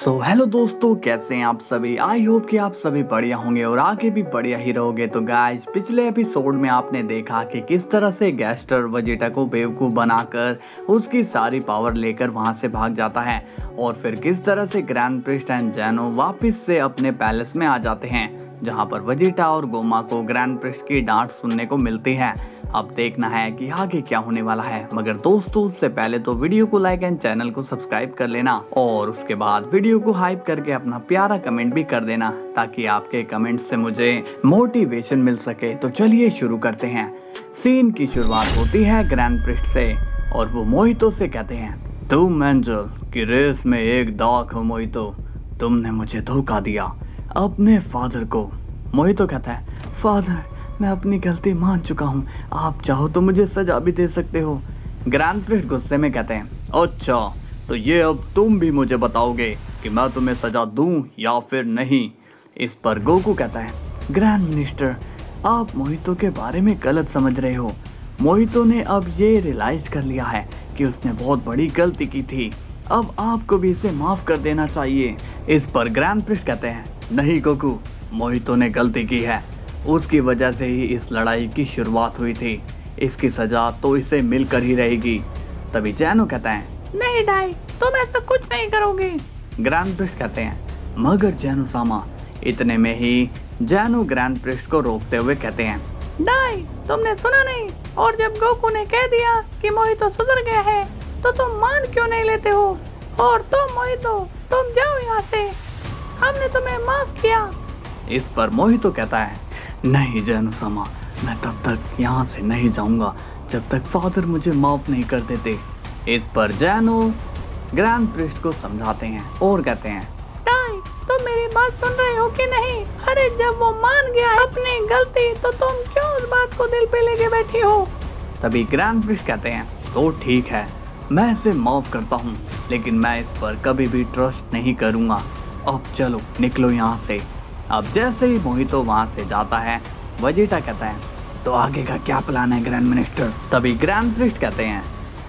So hello दोस्तों, कैसे हैं आप सभी। आई होप कि आप सभी बढ़िया होंगे और आगे भी बढ़िया ही रहोगे। तो गाइस, पिछले एपिसोड में आपने देखा कि किस तरह से गैस्टर वेजिटा को बेवकूफ़ बनाकर उसकी सारी पावर लेकर वहां से भाग जाता है और फिर किस तरह से ग्रैंड प्रिस्ट एंड जैनो वापस से अपने पैलेस में आ जाते हैं, जहां पर वेजिटा और गोमा को ग्रैंड प्रिस्ट की डांट सुनने को मिलती है। अब देखना है कि आगे क्या होने वाला है। मगर दोस्तों, उससे पहले तो वीडियो को लाइक एंड चैनल को सब्सक्राइब कर लेना और उसके बाद वीडियो को हाइप करके अपना प्यारा कमेंट भी कर देना, ताकि आपके कमेंट से मुझे मोटिवेशन मिल सके। तो चलिए शुरू करते हैं। सीन की शुरुआत होती है ग्रैंड प्रिस्ट से और वो मोहितो से कहते हैं, तुम एंजल की रेस में एक दाग हो मोहितो, तुमने मुझे धोखा दिया अपने फादर को। मोहितो कहता है, फादर मैं अपनी गलती मान चुका हूँ, आप चाहो तो मुझे सजा भी दे सकते हो। ग्रैंड प्रिस्ट गुस्से में कहते हैं, अच्छा तो ये अब तुम भी मुझे बताओगे कि मैं तुम्हें सजा दूं या फिर नहीं। इस पर गोकू कहता है, ग्रैंड मिनिस्टर आप मोहितो के बारे में गलत समझ रहे हो। मोहितो ने अब ये रियलाइज कर लिया है कि उसने बहुत बड़ी गलती की थी, अब आपको भी इसे माफ कर देना चाहिए। इस पर ग्रैंड प्रिस्ट कहते हैं, नहीं गोकू, मोहितो ने गलती की है, उसकी वजह से ही इस लड़ाई की शुरुआत हुई थी, इसकी सजा तो इसे मिलकर ही रहेगी। तभी जैनो कहता है, नहीं डाई, तुम ऐसा कुछ नहीं करोगे। ग्रैंड प्रिस्ट कहते हैं, मगर जैनो सामा। इतने में ही जैनो ग्रैंड प्रिस्ट को रोकते हुए कहते हैं, डाई तुमने सुना नहीं, और जब गोकू ने कह दिया कि मोहितो सुधर गया है तो तुम मान क्यों नहीं लेते हो। और तुम मोहितो, तुम जाओ यहाँ से, हमने तुम्हें माफ किया। इस पर मोहितो कहता है, नहीं जैनो सामा, मैं तब तक यहाँ से नहीं जाऊंगा जब तक फादर मुझे माफ नहीं कर देते। इस पर जैनो ग्रैंड प्रिस्ट को समझाते हैं और कहते हैं, डाई तुम मेरी बात सुन रहे हो कि नहीं। अरे जब वो मान गया अपनी गलती तो तुम क्यों उस बात को दिल पे लेके बैठी हो। तभी ग्रैंड प्रिस्ट कहते हैं, तो ठीक है, मैं इसे माफ करता हूँ, लेकिन मैं इस पर कभी भी ट्रस्ट नहीं करूँगा। अब चलो निकलो यहाँ से। अब जैसे ही मोहितो वहां से जाता है, वेजिटा कहता है, तो आगे का क्या प्लान है ग्रैंड मिनिस्टर। तभी ग्रैंड प्रिस्ट कहते हैं,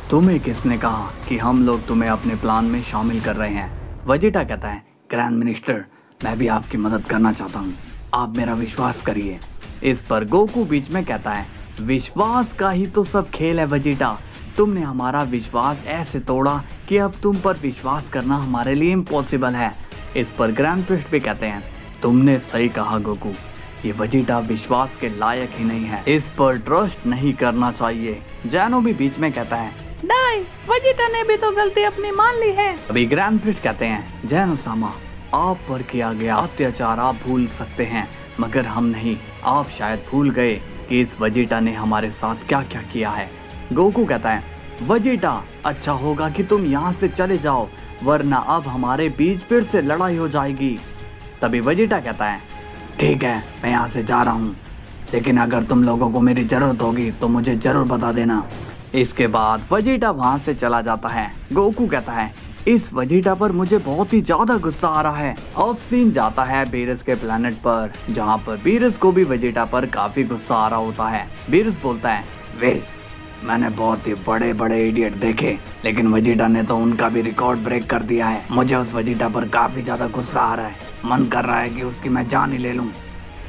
तुम्हें किसने कहा कि हम लोग तुम्हें अपने प्लान में शामिल कर रहे हैं। वेजिटा कहता है, ग्रैंड मिनिस्टर मैं भी आपकी मदद करना चाहता हूँ, आप मेरा विश्वास करिए। इस पर गोकू बीच में कहता है, विश्वास का ही तो सब खेल है वेजिटा, तुमने हमारा विश्वास ऐसे तोड़ा कि अब तुम पर विश्वास करना हमारे लिए इम्पॉसिबल है। इस पर ग्रैंड प्रिस्ट भी कहते हैं, तुमने सही कहा गोकू, ये वेजिटा विश्वास के लायक ही नहीं है, इस पर ट्रस्ट नहीं करना चाहिए। जैनो भी बीच में कहता है, डाई वेजिटा ने भी तो गलती अपनी मान ली है। अभी ग्रैंड प्रिस्ट कहते हैं, जैनो सामा आप पर किया गया अत्याचार आप भूल सकते हैं, मगर हम नहीं। आप शायद भूल गए कि इस वेजिटा ने हमारे साथ क्या क्या किया है। गोकू कहता है, वेजिटा अच्छा होगा कि तुम यहाँ से चले जाओ, वरना अब हमारे बीच फिर से लड़ाई हो जाएगी। तभी वेजिटा कहता है, ठीक है मैं यहाँ से जा रहा हूँ, लेकिन अगर तुम लोगों को मेरी जरूरत होगी तो मुझे जरूर बता देना। इसके बाद वेजिटा वहाँ से चला जाता है। गोकू कहता है, इस वेजिटा पर मुझे बहुत ही ज्यादा गुस्सा आ रहा है। अब सीन जाता है बीरस के प्लेनेट पर, जहाँ पर बीरस को भी वेजिटा पर काफी गुस्सा आ रहा होता है। बीरस बोलता है, वेस मैंने बहुत ही बड़े बड़े इडियट देखे, लेकिन वेजिटा ने तो उनका भी रिकॉर्ड ब्रेक कर दिया है। मुझे उस वेजिटा पर काफी ज्यादा गुस्सा आ रहा है, मन कर रहा है कि उसकी मैं जान ही ले लूं।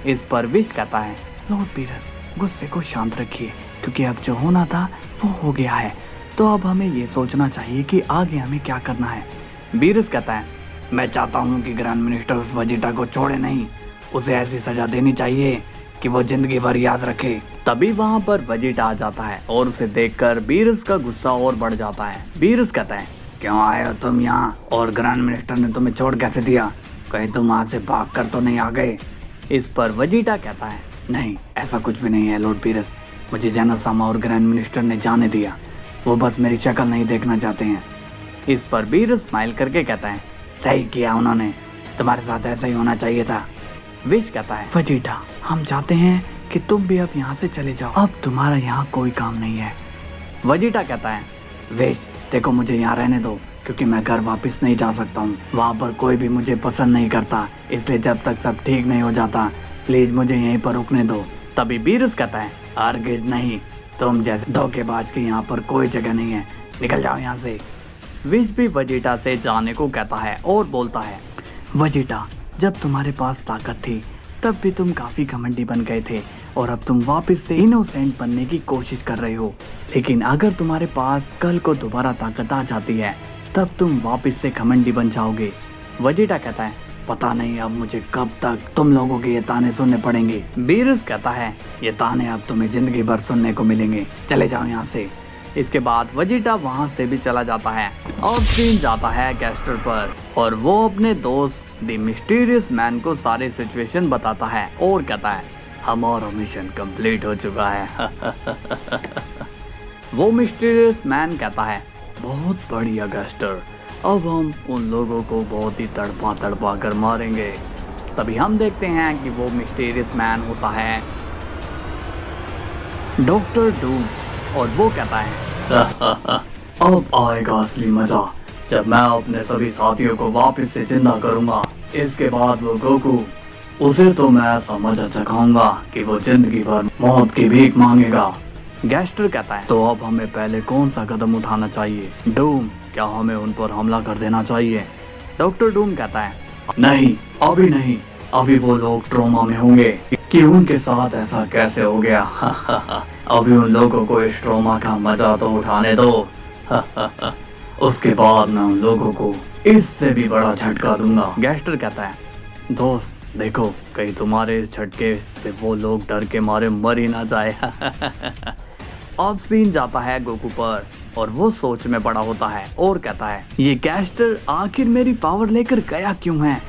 इस पर विश कहता है, लॉर्ड बीरस गुस्से को शांत रखिए, क्योंकि अब जो होना था वो हो गया है, तो अब हमें ये सोचना चाहिए कि आगे हमें क्या करना है। बीरस कहता है, मैं चाहता हूँ कि ग्रैंड मिनिस्टर उस वेजिटा को छोड़े नहीं, उसे ऐसी सजा देनी चाहिए कि वो जिंदगी भर याद रखे। तभी वहाँ पर वेजिटा आ जाता है और उसे देखकर बीरस का गुस्सा और बढ़ जाता है। बीरस कहता है, क्यों आए हो तुम यहाँ, और ग्रैंड मिनिस्टर ने तुम्हें छोड़ कैसे दिया, कहीं तुम वहाँ से भाग कर तो नहीं आ गए। इस पर वेजिटा कहता है, नहीं ऐसा कुछ भी नहीं है लॉर्ड बीरस, मुझे जैनो सामा और ग्रैंड मिनिस्टर ने जाने दिया, वो बस मेरी शक्ल नहीं देखना चाहते हैं। इस पर बीरस स्माइल करके कहता है, सही किया उन्होंने, तुम्हारे साथ ऐसा ही होना चाहिए था। विश कहता है, वेजिटा हम चाहते हैं कि तुम भी अब यहाँ से चले जाओ, अब तुम्हारा यहाँ कोई काम नहीं है। वेजिटा कहता है, विश देखो मुझे यहाँ रहने दो, क्योंकि मैं घर वापस नहीं जा सकता हूँ, वहाँ पर कोई भी मुझे पसंद नहीं करता, इसलिए जब तक सब ठीक नहीं हो जाता प्लीज मुझे यहीं पर रुकने दो। तभी बीरस कहता है, हरगिज नहीं, तुम जैसे धोखेबाज के यहाँ पर कोई जगह नहीं है, निकल जाओ यहाँ से। विश भी वेजिटा से जाने को कहता है और बोलता है, वेजिटा, जब तुम्हारे पास ताकत थी तब भी तुम काफी घमंडी बन गए थे और अब तुम वापस से इनोसेंट बनने की कोशिश कर रहे हो। लेकिन अगर तुम्हारे पास कल को दोबारा ताकत आ जाती है तब तुम वापस से घमंडी बन जाओगे। वेजिटा कहता है, पता नहीं अब मुझे कब तक तुम लोगों के ये ताने सुनने पड़ेंगे। बीरुस कहता है, ये ताने अब तुम्हें जिंदगी भर सुनने को मिलेंगे, चले जाओ यहाँ से। इसके बाद वेजिटा वहाँ से भी चला जाता है और सीन जाता है गैस्टर पर और वो अपने दोस्त द मिस्टीरियस मैन को सारे सिचुएशन बताता है और कहता है, हमारा मिशन कंप्लीट हो चुका है। वो मिस्टीरियस मैन कहता है, बहुत बढ़िया गैस्टर, अब हम उन लोगों को बहुत ही तड़पा कर मारेंगे। तभी हम देखते हैं कि वो मिस्टीरियस मैन होता है डॉक्टर डूम और वो कहता है, अब आएगा असली मजा जब मैं अपने सभी साथियों को वापस से जिंदा करूंगा। इसके बाद वो गोकू, उसे तो मैं ऐसा मजा चखाऊंगा कि वो जिंदगी भर मौत की भीख मांगेगा। गैस्टर कहता है, तो अब हमें पहले कौन सा कदम उठाना चाहिए? डूम, क्या हमें उन पर हमला कर देना चाहिए? डॉक्टर डूम कहता है, नहीं, अभी नहीं, अभी वो लोग ट्रोमा में होंगे कि उनके साथ ऐसा कैसे हो गया। अभी उन लोगों को इस ट्रोमा का मजा तो उठाने दो। उसके बाद मैं उन लोगों को इससे भी बड़ा झटका दूंगा। गैस्टर कहता है, दोस्त देखो, कहीं तुम्हारे इस झटके से वो लोग डर के मारे मर ही ना जाए। अब सीन जाता है गोकू पर और वो सोच में पड़ा होता है और कहता है, ये गैस्टर आखिर मेरी पावर लेकर गया क्यों है?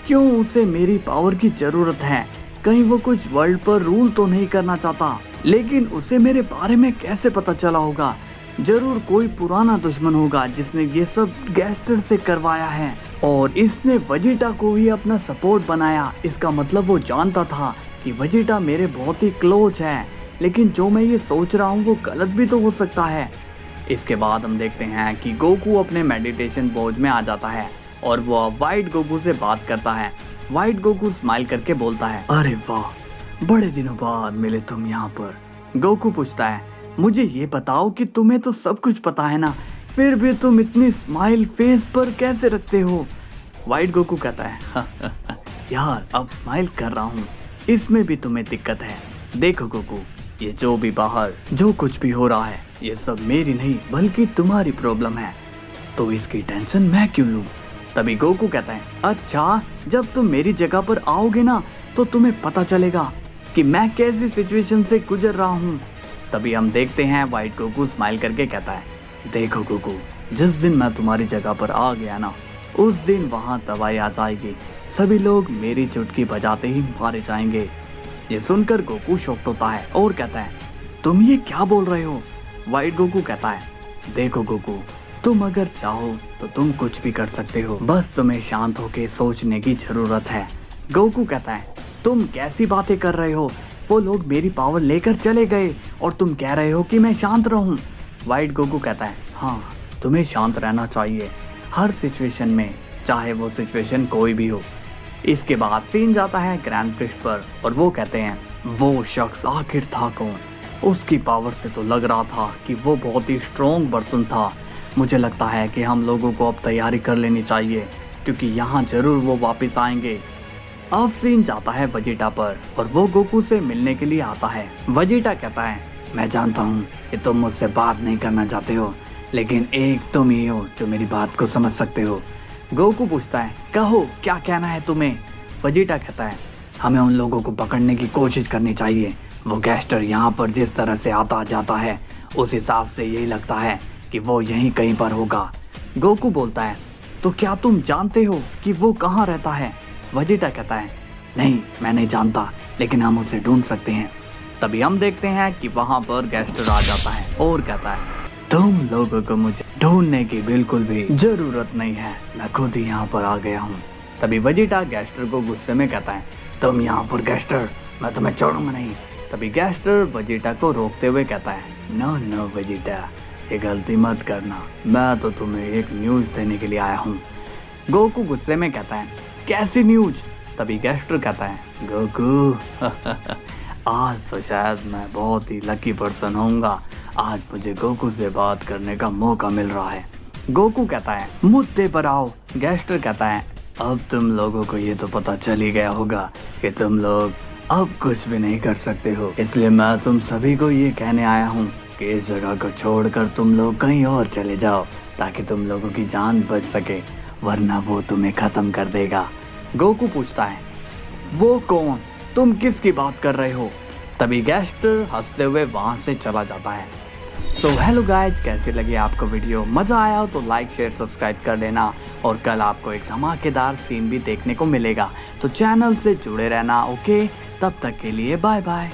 क्यों उसे मेरी पावर की जरूरत है? कहीं वो कुछ वर्ल्ड पर रूल तो नहीं करना चाहता? लेकिन उसे मेरे बारे में कैसे पता चला होगा? जरूर कोई पुराना दुश्मन होगा जिसने ये सब गैस्टर से करवाया है और इसने वेजिटा को ही अपना सपोर्ट बनाया। इसका मतलब वो जानता था कि वेजिटा मेरे बहुत ही क्लोज है, लेकिन जो मैं ये सोच रहा हूँ वो गलत भी तो हो सकता है। इसके बाद हम देखते हैं कि गोकू अपने मेडिटेशन पोज में आ जाता है और वो व्हाइट गोकू से बात करता है। व्हाइट गोकू स्माइल करके बोलता है, अरे वाह, बड़े दिनों बाद मिले तुम यहाँ पर। गोकू पूछता है, मुझे ये बताओ कि तुम्हें तो सब कुछ पता है ना, फिर भी तुम इतनी स्माइल फेस पर कैसे रखते हो? व्हाइट गोकू कहता है, यार अब स्माइल कर रहा हूँ, इसमें भी तुम्हें दिक्कत है। देखो गोकू, ये जो भी बाहर जो कुछ भी हो रहा है ये सब मेरी नहीं बल्कि तुम्हारी प्रॉब्लम है, तो इसकी टेंशन मैं क्यों लूं? तभी गोकू कहता है, अच्छा जब तुम मेरी जगह पर आओगे ना तो तुम्हें पता चलेगा कि मैं कैसी सिचुएशन से गुजर रहा हूँ। तभी हम देखते हैं व्हाइट गोकू स्माइल करके कहता है, देखो गोकू, जिस दिन मैं तुम्हारी जगह पर आ गया ना उस दिन वहाँ तबाही आ जाएगी, सभी लोग मेरी चुटकी बजाते ही मारे जाएंगे। ये सुनकर गोकू शॉक्ड होता है और कहता है, तुम ये क्या बोल रहे हो? व्हाइट गोकू कहता है, देखो गोकू, तुम अगर चाहो तो तुम कुछ भी कर सकते हो, बस तुम्हें शांत होकर सोचने की जरूरत है। गोकू कहता है, तुम कैसी बातें कर रहे हो? वो लोग मेरी पावर लेकर चले गए और तुम कह रहे हो कि मैं शांत रहूं। व्हाइट गोकू कहता है, हाँ, तुम्हें शांत रहना चाहिए हर सिचुएशन में, चाहे वो सिचुएशन कोई भी हो। इसके बाद सीन जाता है ग्रैंड प्रिस्ट पर और वो कहते हैं, वो शख्स आखिर था कौन? उसकी पावर से तो लग रहा था कि वो बहुत ही स्ट्रॉन्ग पर्सन था। मुझे लगता है कि हम लोगों को अब तैयारी कर लेनी चाहिए क्योंकि यहाँ जरूर वो वापस आएंगे। अब सीन जाता है वेजिटा पर और वो गोकू से मिलने के लिए आता है। वेजिटा कहता है, मैं जानता हूँ कि तुम मुझसे बात नहीं करना चाहते हो, लेकिन एक तुम ही हो जो मेरी बात को समझ सकते हो। गोकू पूछता है, कहो क्या कहना है तुम्हें? वेजिटा कहता है, हमें उन लोगों को पकड़ने की कोशिश करनी चाहिए। वो गैस्टर यहाँ पर जिस तरह से आता जाता है उस हिसाब से यही लगता है कि वो यहीं कहीं पर होगा। गोकू बोलता है, तो क्या तुम जानते हो कि वो कहाँ रहता है? वेजिटा कहता है, नहीं, मैं नहीं जानता, लेकिन हम उसे ढूंढ सकते हैं। तभी हम देखते हैं कि वहाँ पर गैस्टर आ जाता है और कहता है, तुम लोगों को मुझे ढूंढने की बिल्कुल भी जरूरत नहीं है, मैं खुद ही यहाँ पर आ गया हूँ। तभी वेजिटा गैस्टर को गुस्से में कहता है, तुम यहाँ पर गैस्टर, मैं तुम्हें छोड़ूंगा नहीं। तभी गैस्टर वेजिटा को रोकते हुए कहता है, नो वेजिटा, ये गलती मत करना, मैं तो तुम्हें एक न्यूज देने के लिए आया हूँ। गोकू गुस्से में कहता है, कैसी न्यूज? तभी गैस्टर कहता है, गोकू आज तो शायद मैं बहुत ही लकी पर्सन होऊंगा, आज मुझे गोकू से बात करने का मौका मिल रहा है। गोकू कहता है मुद्दे पर आओ। गैस्टर कहता है अब तुम लोगों को ये तो पता चल ही गया होगा कि तुम लोग अब कुछ भी नहीं कर सकते हो, इसलिए मैं तुम सभी को ये कहने आया हूँ कि इस जगह को छोड़कर तुम लोग कहीं और चले जाओ ताकि तुम लोगों की जान बच सके, वरना वो तुम्हें खत्म कर देगा। गोकू पूछता है वो कौन, तुम किसकी बात कर रहे हो? तभी गैस्टर हंसते हुए वहां से चला जाता है। तो हेलो गाइज, कैसी लगी आपको वीडियो? मजा आया हो तो लाइक शेयर सब्सक्राइब कर लेना और कल आपको एक धमाकेदार सीन भी देखने को मिलेगा, तो चैनल से जुड़े रहना। ओके, तब तक के लिए बाय बाय।